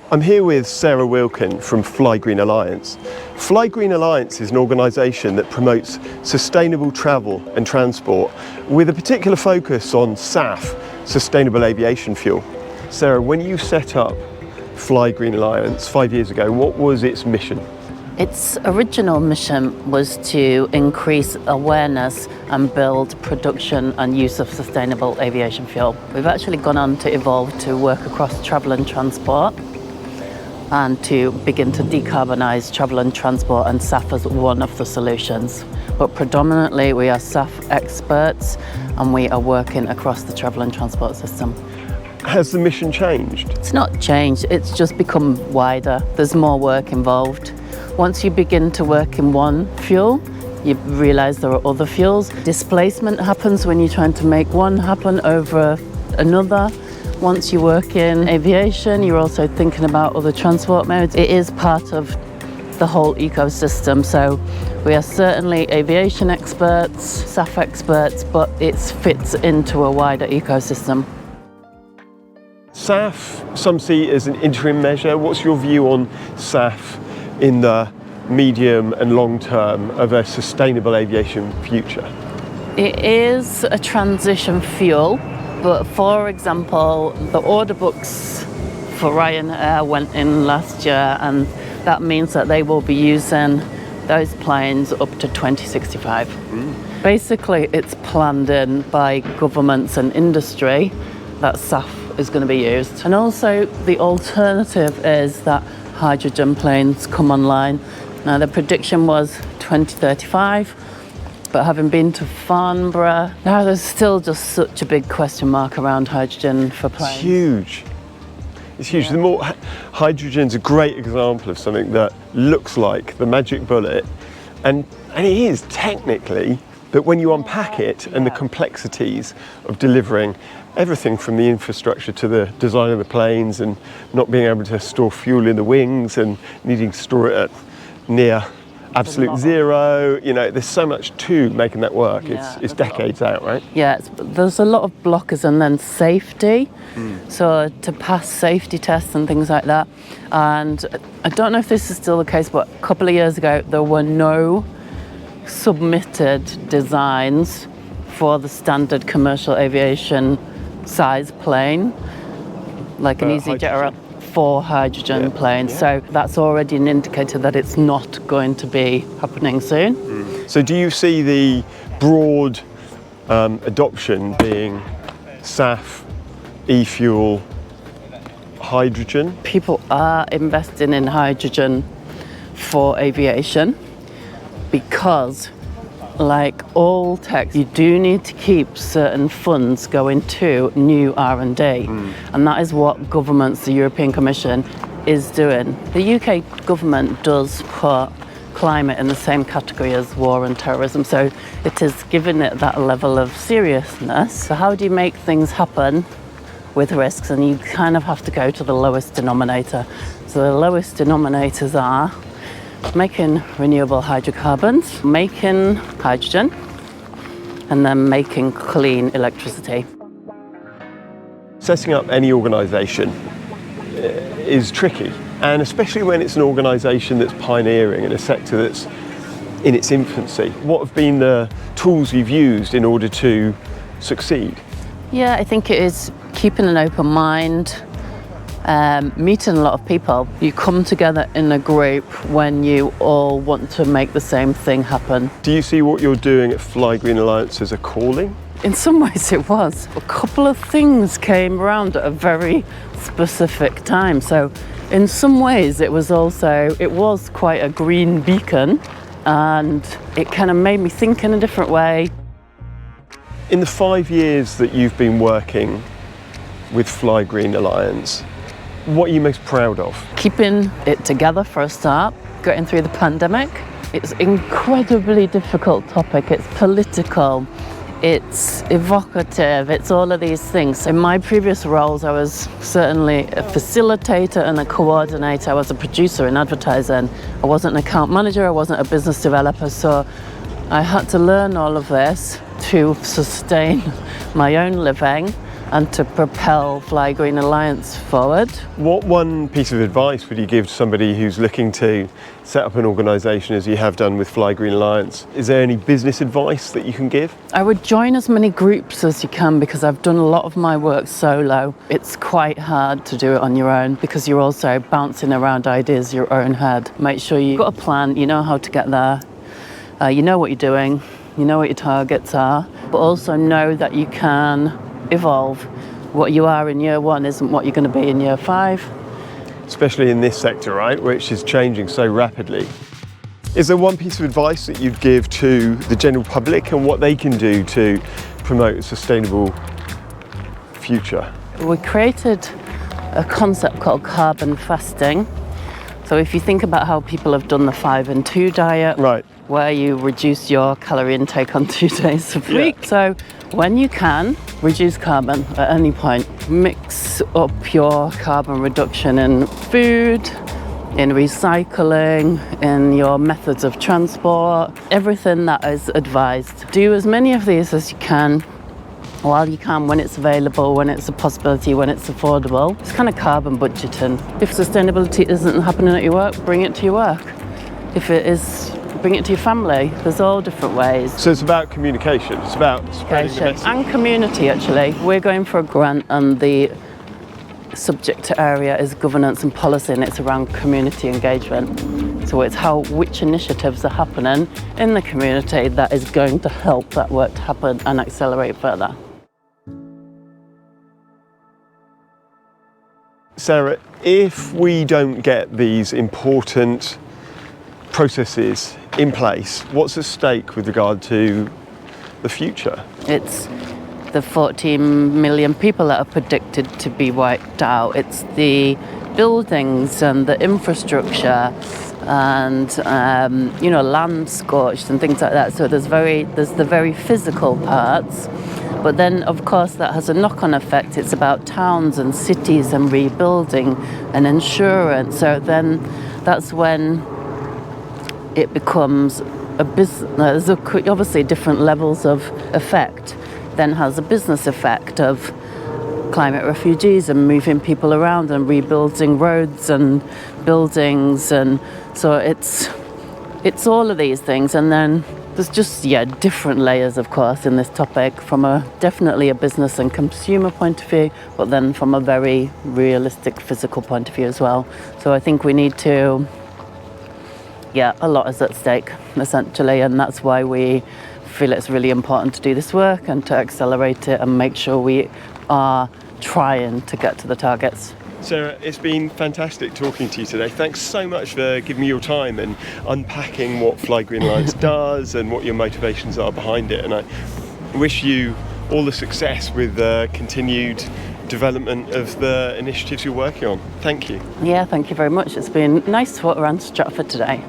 I'm here with Sarah Wilkin from Fly Green Alliance. Fly Green Alliance is an organisation that promotes sustainable travel and transport with a particular focus on SAF, sustainable aviation fuel. Sarah, when you set up Fly Green Alliance 5 years ago, what was its mission? Its original mission was to increase awareness and build production and use of sustainable aviation fuel. We've actually gone on to evolve to work across travel and transport and to begin to decarbonise travel and transport, and SAF as one of the solutions. But predominantly we are SAF experts and we are working across the travel and transport system. Has the mission changed? It's not changed, it's just become wider. There's more work involved. Once you begin to work in one fuel, you realise there are other fuels. Displacement happens when you're trying to make one happen over another. Once you work in aviation, you're also thinking about other transport modes. It is part of the whole ecosystem. So we are certainly aviation experts, SAF experts, but it fits into a wider ecosystem. SAF, some see as an interim measure. What's your view on SAF in the medium and long term of a sustainable aviation future? It is a transition fuel, but for example, the order books for Ryanair went in last year, and that means that they will be using those planes up to 2065. Basically, it's planned in by governments and industry that SAF is going to be used. And also the alternative is that hydrogen planes come online. Now the prediction was 2035, but having been to Farnborough, now there's still just such a big question mark around hydrogen for planes. It's huge. It's huge. Yeah. The more hydrogen's a great example of something that looks like the magic bullet, and it is technically, but when you unpack it and the complexities of delivering everything from the infrastructure to the design of the planes and not being able to store fuel in the wings and needing to store it at near absolute zero, you know, there's so much to making that work. Yeah, it's decades out, right? Yeah, there's a lot of blockers, and then safety. So to pass safety tests and things like that. And I don't know if this is still the case, but a couple of years ago there were no submitted designs for the standard commercial aviation size plane, like an EasyJet for hydrogen planes. Yeah. So that's already an indicator that it's not going to be happening soon. So do you see the broad adoption being SAF, e-fuel, hydrogen? People are investing in hydrogen for aviation because, like all tech, you do need to keep certain funds going to new R&D. And that is what governments, the European Commission, is doing. The UK government does put climate in the same category as war and terrorism, so it is giving it that level of seriousness. So how do you make things happen with risks? And you kind of have to go to the lowest denominator. So the lowest denominators are making renewable hydrocarbons, making hydrogen, and then making clean electricity. Setting up any organisation is tricky, and especially when it's an organisation that's pioneering in a sector that's in its infancy. What have been the tools you've used in order to succeed? Yeah, I think it is keeping an open mind, meeting a lot of people. You come together in a group when you all want to make the same thing happen. Do you see what you're doing at Fly Green Alliance as a calling? In some ways it was. A couple of things came around at a very specific time. So in some ways it was quite a green beacon, and it kind of made me think in a different way. In the 5 years that you've been working with Fly Green Alliance, what are you most proud of? Keeping it together for a start, getting through the pandemic. It's an incredibly difficult topic. It's political, it's evocative, it's all of these things. In my previous roles, I was certainly a facilitator and a coordinator. I was a producer in advertising. I wasn't an account manager, I wasn't a business developer, so I had to learn all of this to sustain my own living. and to propel Fly Green Alliance forward. What one piece of advice would you give to somebody who's looking to set up an organisation as you have done with Fly Green Alliance? Is there any business advice that you can give? I would join as many groups as you can, because I've done a lot of my work solo. It's quite hard to do it on your own because you're also bouncing around ideas in your own head. Make sure you've got a plan, you know how to get there, you know what you're doing, you know what your targets are, but also know that you can evolve. What you are in year 1 isn't what you're going to be in year 5. Especially in this sector, right, which is changing so rapidly. Is there one piece of advice that you'd give to the general public and what they can do to promote a sustainable future? We created a concept called carbon fasting. So if you think about how people have done the 5 and 2 diet, Right. where you reduce your calorie intake on 2 days a week. Yeah. So when you can, reduce carbon at any point. Mix up your carbon reduction in food, in recycling, in your methods of transport, everything that is advised. Do as many of these as you can while you can, when it's available, when it's a possibility, when it's affordable. It's kind of carbon budgeting. If sustainability isn't happening at your work, bring it to your work. If it is, bring it to your family. There's all different ways. So it's about communication, it's about spreading the message. And community, actually. We're going for a grant and the subject area is governance and policy, and it's around community engagement. So it's which initiatives are happening in the community that is going to help that work to happen and accelerate further. Sarah, if we don't get these important processes in place, what's at stake with regard to the future? It's the 14 million people that are predicted to be wiped out. It's the buildings and the infrastructure and land scorched and things like that. So there's the very physical parts. But then, of course, that has a knock-on effect. It's about towns and cities and rebuilding and insurance. So then that's when it becomes a business. There's obviously different levels of effect. Then has a business effect of climate refugees and moving people around and rebuilding roads and buildings. And so it's all of these things. And then there's just, different layers, of course, in this topic from definitely a business and consumer point of view, but then from a very realistic physical point of view as well. So I think we need to, a lot is at stake, essentially, and that's why we feel it's really important to do this work and to accelerate it and make sure we are trying to get to the targets. Sarah, it's been fantastic talking to you today. Thanks so much for giving me your time and unpacking what Fly Green Alliance does and what your motivations are behind it. And I wish you all the success with the continued development of the initiatives you're working on. Thank you. Yeah, thank you very much. It's been nice to walk around Stratford today.